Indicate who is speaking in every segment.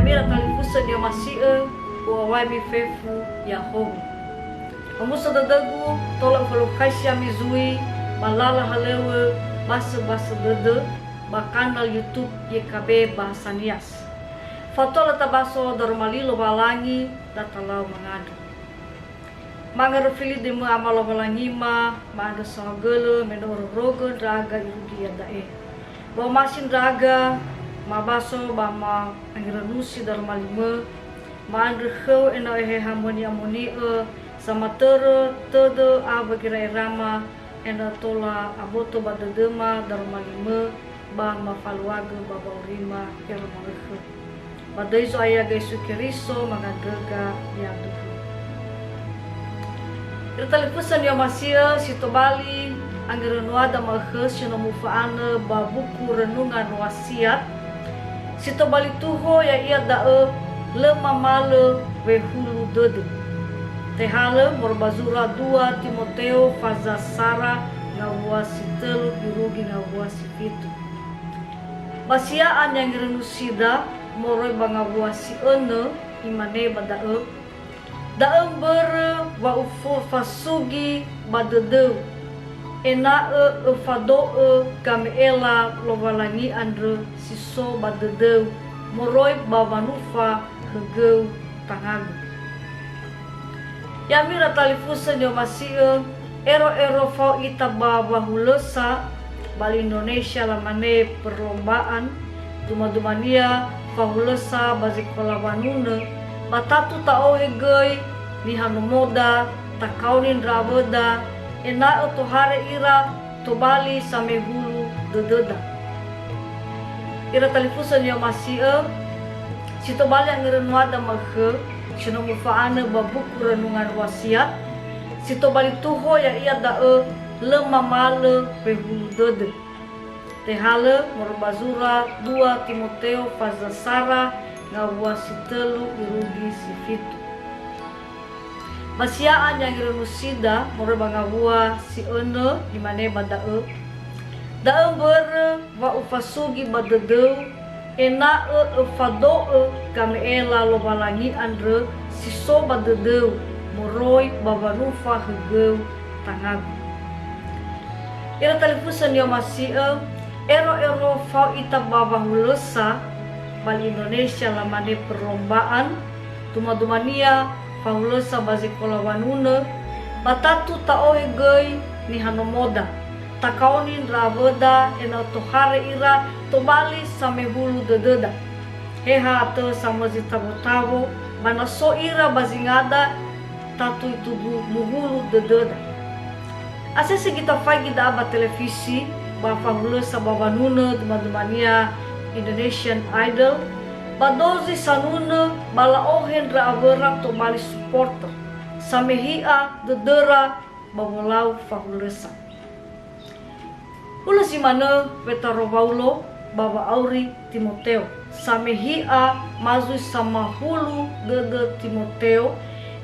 Speaker 1: Yamira talifusa dia masih uawai mi fefu ya hong. Kamusa dadagu tolak falu kaisya mizui malala halewe basa dede bakandal YouTube YKB bahasa Nias. Fatola tabaso dormalilo balangi datalau mangadu. Mangar fili demu amalo balangi ma ada sogele menoro rogo draga irudi dae. Bawa masin draga mabaso bama angiranusi dormalime ma andre khau eno ehe harmoni sama tere tede abagira irama eno tola aboto badedema dormalime ba mafaluaga baba urima irmarekhe. Badai so ayah Yesu Kristo magadega yadu. Irtalipusan ya masia sito Bali anggaran wada malkhes sino mufaana babuku renungan wasiat sito Bali tuho ya ia dae lema male wehulu dede tehale morbazura 2 Timoteo fazasara ngawasi telu birugi ngawasi fitu basiaan yang renusida moroi bangawasi ene imane badae daem bere wa ufo fasugi badede enae efadoe kamela lovalangi andre siso badede moroi bawanufa hegeu tangagu yamira talifusan yo masih ero fau ita bahulesa Bali Indonesia lamane perlombaan dumania fahulesa bazikola banune batatu tao hegei ni hanumoda takaunin raweda ena to hare ira to Bali same hulu dededa ira talifusan yo masih sito Bali angeureun wada maghe sino mufaana babuku renungan wasiat sito Bali tuho ya ia dae lema male pehulu dede tehale morbazura 2 Timoteo fazasara ngawasi telu irugi sifitu masiaan yang renusida morbangawua si ene dimane badae dae bere wa ufasugi badedeu enae efadoe kameela lobalangi andre siso badedeu moroi babanufa hegeu tangagu ira talifusan yo masih ero fau ita babahulesa Bali Indonesia lamane perlombaan dumania faulesa bazikola wanune batatu tao hegei ni hanomoda takaunin raweda eno tohare ira to Bali same hulu dededa heha te sama zitabo mana so ira bazingada tatu itu muhulu dededa ase segita fagi da aba televisi ba fahulesa babanune dumania Indonesian Idol badozi sanune bala ohen ra averak to Bali supporter samehia dedera bawolau fahulesa ula si mana petaro baulo baba auri Timoteo samehia mazui sama hulu dede Timoteo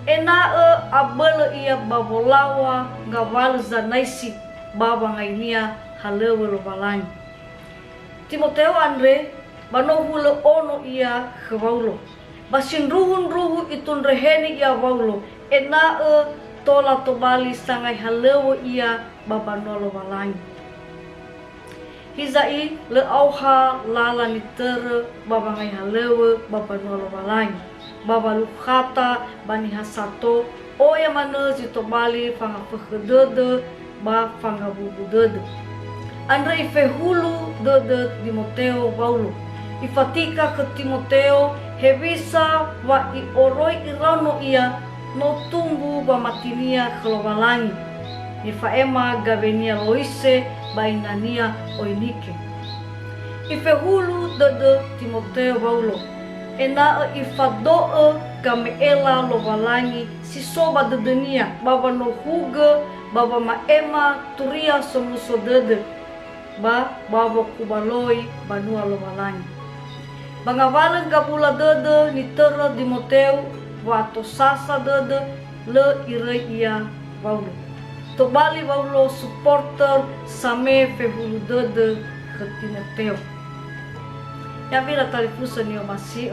Speaker 1: enae abele ia babolawa ngawal zanaisi baba ngainia halewe lobalangi Timoteo andre banohule ono ia khawaulo basin ruhu itun reheni ia waulo enae tola to Bali sangai halewe ia baba nolo balangi hizai le auha lala nitere baba ngai halewe baba nolo balangi baba lukhata bani hasato oya mana zito Bali fanga fehedede ba fanga bubudede andre ife hulu dede Timoteo Paulo ifatika ke Timoteo hebisa wa i oroi irano ia no tumbu ba matinia kelobalangi ifa ema gavenia loise bainania oinike ife hulu dede Timoteo Paulo ena ifadoe kameela lobalangi sisoba dedenia baba no huge baba maema turia somuso dede baba kubaloi banua lobalangi bangawalan kabula dede ni tera Timoteo wato sasa dede le ire ia Paulo to Bali Paulo supporter same fehulu dede ke Timoteo ya vira talifusan yo masih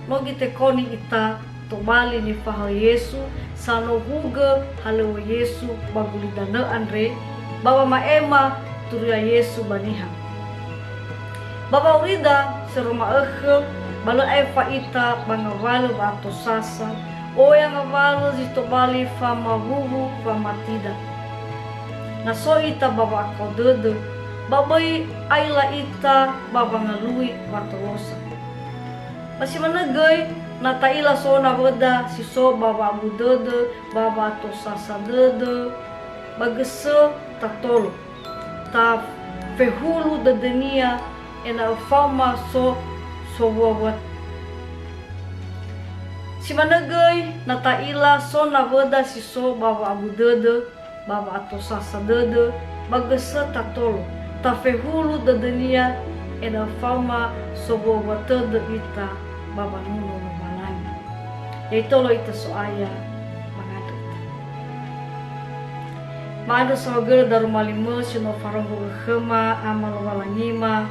Speaker 1: nogi tekoni ita to bali ni faha Yesu sano huga halewa Yesu baguli dana andre baba maema turia Yesu baniha baba urida seruma bala eva ita bangawalo bato sasa o yang ngawalo zito bali fama huhu fama tida na so ita baba kau dede babai aila ita baba ngalui watolosa masih menegay na taila so na wada si so baba abu dede baba to sasa dede bagese tatolo ta fehulu dedenia ena fama so wawat si managay na taila so na wada si so baba abu dede baba ato sasa dede bagese tatolo ta fehulu dedenia ena fama so wawat de ita baba nuno malangi yaitolo ita so aya mangado ita maado sa hagar daru malimo sino farongo khema amal walangima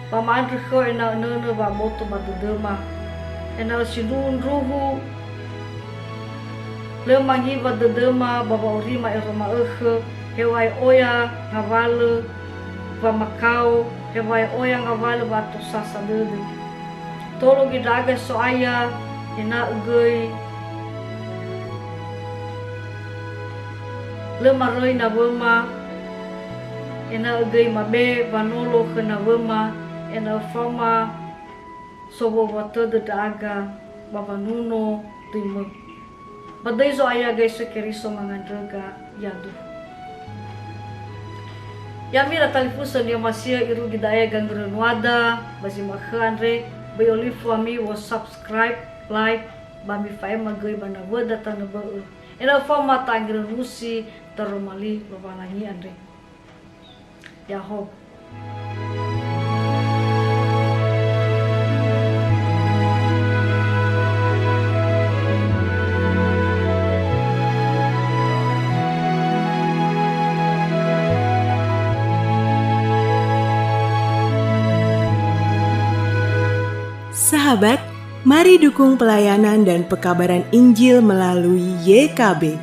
Speaker 1: pamaadri ko ena nono ba moto badudema ena sinun ruhu le mangi badudema baba urima eroma hewai oya ngawale ba makau hewai oya ngawale batu sasa dede tolo gidaga so aya ena ugay le maroi na wema ena ugay mabe banolo kena wema ena fama sobo wata de daga baba nuno timo badai so aya guys sekeriso mangandraga yadu yamira talifusa dia masih iru gidaya gangren wada basi makhanre bayolifu ami was subscribe like bami fae magay bana wada tanaba ena fama tangren rusi teromali babalangi andre yaho
Speaker 2: Sahabat, mari dukung pelayanan dan pekabaran Injil melalui YKB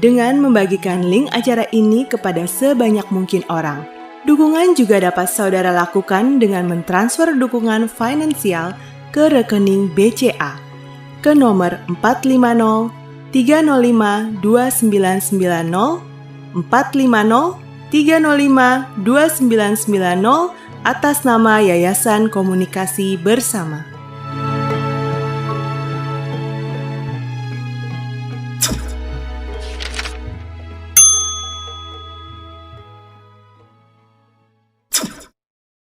Speaker 2: dengan membagikan link acara ini kepada sebanyak mungkin orang. Dukungan juga dapat saudara lakukan dengan mentransfer dukungan finansial ke rekening BCA ke nomor 450 305 2990 450 305 2990 atas nama Yayasan Komunikasi Bersama.